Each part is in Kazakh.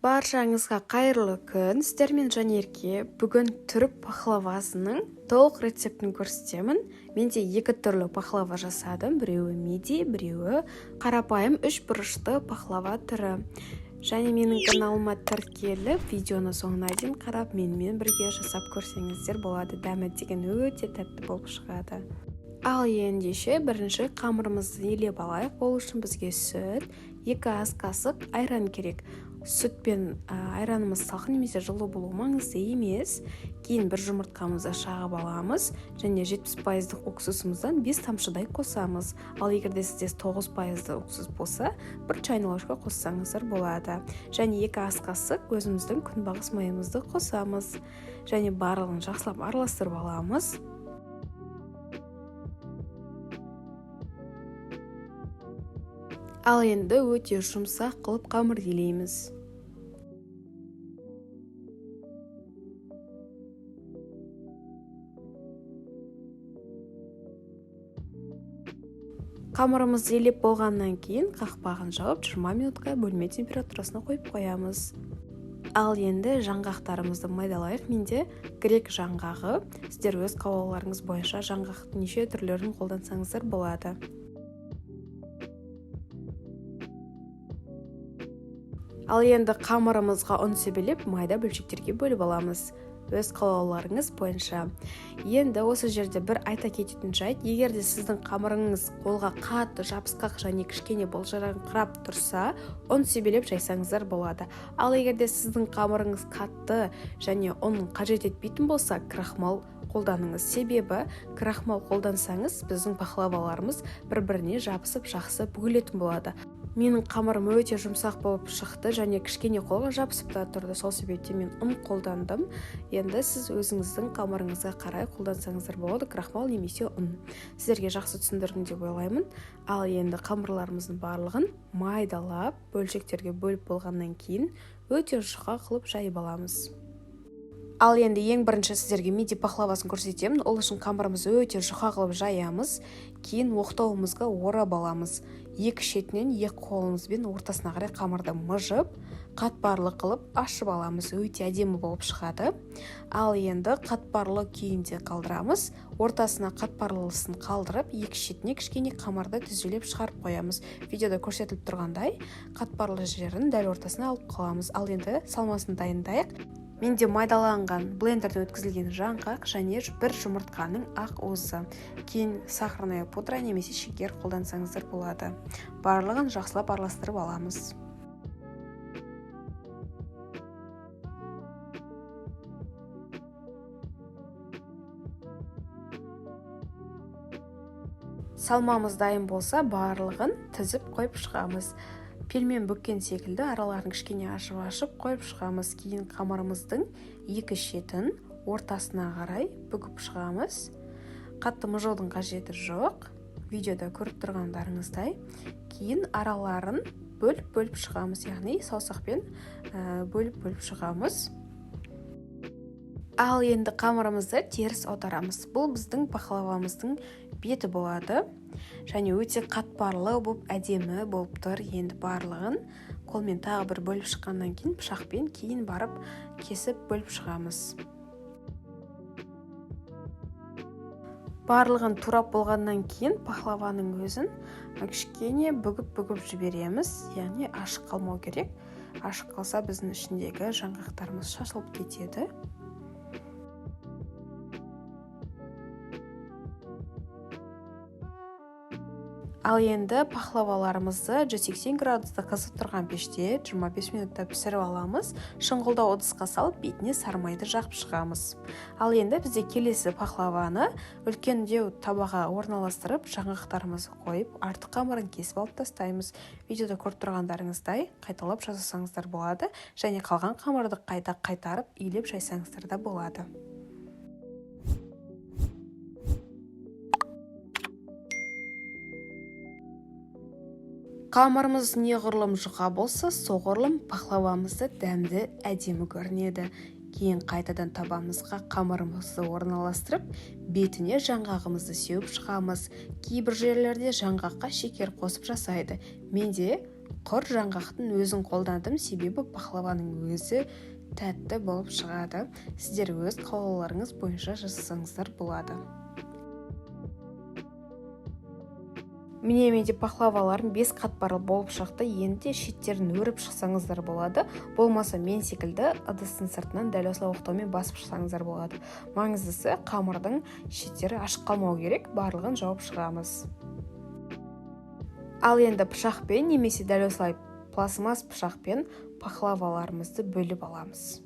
Баршаңызға қайырлы күн. Сіздермен Жанерке бүгін түрік пахлавасының толық рецептін көрсетемін. Менде екі түрлі пахлава жасадым. Біреуі миди, біреуі қарапайым үш бұрышты пахлава түрі. Және менің каналыма тіркеліп, видеоны соңына дейін қарап, менімен бірге жасап көрсеңіздер болады. Дәмі деген өте тәтті болып шығады. Ал ендеше бірінші қамырымызды елеп алайық. Ол үшін бізге сүт, 2 ас қасық айран керек. Сүт пен айранымыз салқын немесе жылы болуы маңызды емес. Кейін бір жұмыртқамызды шағып аламыз және 70% уксусымыздан 5 тамшыдай қосамыз. Ал егерде сізде 9% уксус болса, бір чайный ложка қоссаңыздар болады. Және 2 ас қасық өзіміздің күнбағыс майымызды қосамыз. Және барлығын жақсылап араластырып аламыз. Ал енді өте жұмсақ қылып қамыр елейміз. Қамырымыз елеп болғаннан кейін қақпағын жауып 20 минутқа бөлме температурасына қойып қоямыз. Ал енді жаңғақтарымызды майдалайық. Менде грек жаңғағы. Сіздер өз қалауларыңыз бойынша жаңғақтың неше түрлерін қолдансаңыздар болады. Ал енді қамырымызға ұн себелеп майда бөлшектерге бөліп аламыз. Өз қалауларыңыз бойынша. Енді осы жерде бір айта кететін жайт, егерде сіздің қамырыңыз қолға қатты жабысқақ және кішкене былжыраңқырап тұрса, ұн себелеп жайсаңыздар болады. Ал егерде сіздің қамырыңыз қатты және ұн қажет етпейтін болса, крахмал қолданыңыз. Себебі крахмал қолдансаңыз, біздің пахлаваларымыз бір-біріне жабысып жақсы бүгілетін болады. Менің қамырым өте жұмсақ болып шықты және кішкене қолға жабысып та тұрды. Сол себептен мен ұн қолдандым. Енді сіз өзіңіздің қамырыңызға қарай қолдансаңыздар болады, крахмал немесе ұн. Сіздерге жақсы түсіндірдім деп ойлаймын. Ал енді қамырларымыздың барлығын майдалап, бөлшектерге бөліп болғаннан кейін өте жұқа қылып жайып аламыз. Ал енді ең бірінші сіздерге миди пахлавасын көрсетемін. Ол үшін қамырымызды өте жұқа қылып жаямыз. Кейін оқтауымызға орап аламыз. Екі шетінен екі қолымызбен ортасына қарай қамырды мыжып, қатпарлы қылып ашып аламыз. Өте әдемі болып шығады. Ал енді қатпарлы күйінде қалдырамыз. Ортасына қатпарлысын қалдырып, екі шетіне кішкене қамырды түзелеп шығарып қоямыз. Видеода көрсетіліп тұрғандай, қатпарлы жерін дәл ортасына алып қаламыз. Ал енді салмасын дайындайық. Менде майдаланған блендерден өткізілген жаңғақ және бір жұмыртқаның ақ уызы. Кейін сахарная пудра немесе шекер қолдансаңыздар болады. Барлығын жақсылап араластырып аламыз. Салмамыз дайын болса, барлығын тізіп қойып шығамыз. Пельмен бүккен секілді араларын кішкене ашып қойып шығамыз. Кейін қамырымыздың екі шетін ортасына қарай бүгіп шығамыз. Қатты мұжудың қажеті жоқ. Видеода көріп тұрғандарыңыздай. Кейін араларын бөліп шығамыз, яғни саусақпен бөліп шығамыз. Ал енді қамырымызды теріс аударамыз. Бұл біздің пахлавамыздың беті болады. Және өте қатпарлы болып, әдемі болып тұр. Енді барлығын қолмен тағы бір бөліп шыққаннан кейін пышақпен кейін барып кесіп бөліп шығамыз. Барлығын турап болғаннан кейін пахлаваның өзін кішкене бүгіп жібереміз. Яғни ашық қалмау керек. Ашық қалса біздің ішіндегі жаңғақтарымыз шашылып кетеді. Ал енді пахлаваларымызды 180 градуста қызып тұрған пеште 25 минутта пісіріп аламыз. Шұңғылда ыдысқа салып, бетіне сармайды жағып шығамыз. Ал енді бізде келесі пахлаваны үлкендеу табаға орналастырып, жаңғақтарымызды қойып, артық қамырын кесіп алып тастаймыз. Видеода көріп тұрғандарыңыздай қайталап жасасаңыздар болады, және қалған қамырды қайта қайтарып, илеп жайсаңыздар да болады. Қамырымыз неғұрлым жұқа болса, соғұрлым пахлавамызды дәмді әдемі көрінеді. Кейін қайтадан табамызға қамырымызды орналастырып, бетіне жаңғағымызды сеуіп шығамыз. Кейбір жерлерде жаңғаққа шекер қосып жасайды. Менде құр жаңғақтың өзін қолдандым, себебі пахлаваның өзі тәтті болып шығады. Сіздер өз қалауларыңыз бойынша жасасаңыздар болады. Міне менде пахлаваларым 5 қатпарлы болып шықты. Енді шеттерін өріп шықсаңыздар болады. Болмаса мен секілді ыдыстың сыртынан дәл осылай оқтаумен басып шықсаңыздар болады. Маңыздысы қамырдың шеттері ашық қалмау керек. Барлығын жауып шығамыз. Ал енді пышақпен немесе дәл осылай пластмасс пышақпен пахлаваларымызды бөліп аламыз.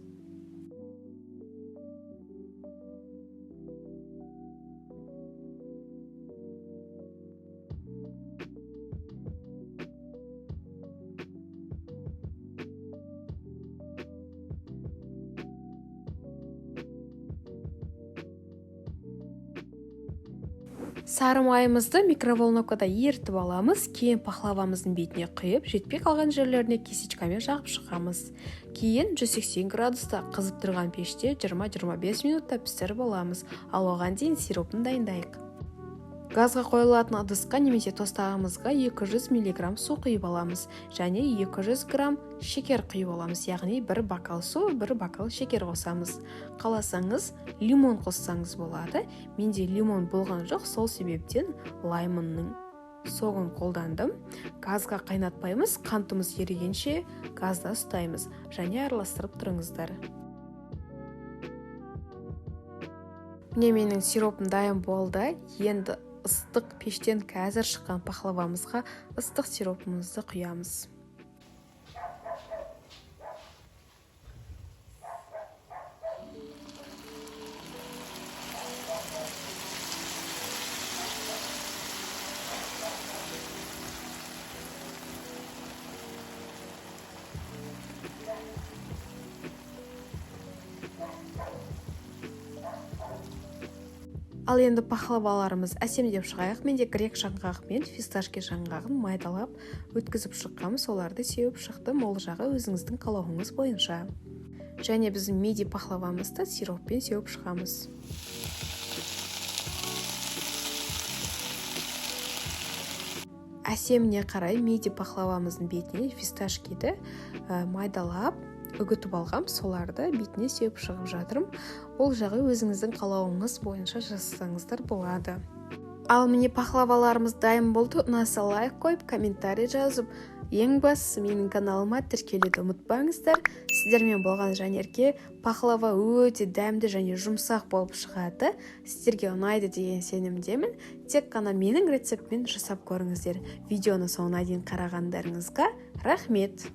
Сары майымызды микроволновкада ерітіп аламыз, кейін пахлавамыздың бетіне құйып, жетпей қалған жерлеріне кесечкамен жағып шығамыз. Кейін 180 градуста қызып тұрған пеште 20-25 минутта пісіріп аламыз, ал оған дейін сиропын дайындайық. Газға қойылатын ыдысқа немесе тостағымызға 200 мг су құйып аламыз және 200 грамм шекер құйып аламыз, яғни 1 бокал су, 1 бокал шекер қосамыз. Қаласаңыз, лимон қоссаңыз болады. Менде лимон болған жоқ, сол себептен лаймонның соғын қолдандым. Газға қайнатпаймыз, қантымыз ерігенше газда ұстаймыз және араластырып тұрыңыздар. Міне менің сиропым дайын болды. Енді ыстық пештен қазір шыққан пахлавамызға ыстық сиропымызды құямыз. Ал енді пахлаваларымыз әсемдеп шығайық. Менде грек жаңғағы мен фисташки жаңғағын майдалап өткізіп шыққам, соларды сеуіп шықтым. Ол жағы өзіңіздің қалауыңыз бойынша. Және біздің миди пахлавамызды сироппен сеуіп шығамыз. Әсеміне қарай миди пахлавамыздың бетіне фисташкиді майдалап үгітіп алғам, соларды бетіне сеуіп шығып жатырмын. Ол жағы өзіңіздің қалауыңыз бойынша жасасаңыздар болады. Ал міне пахлаваларымыз дайын болды. Ұнаса лайк қойып, комментарий жазып, ең бастысы менің каналыма тіркелуді ұмытпаңыздар. Сіздермен болған Жанерке. Пахлава өте дәмді және жұмсақ болып шығады. Сіздерге ұнайды деген сенімдемін. Тек қана менің рецептпен жасап көріңіздер. Видеоны соңына дейін қарағандарыңызға рахмет.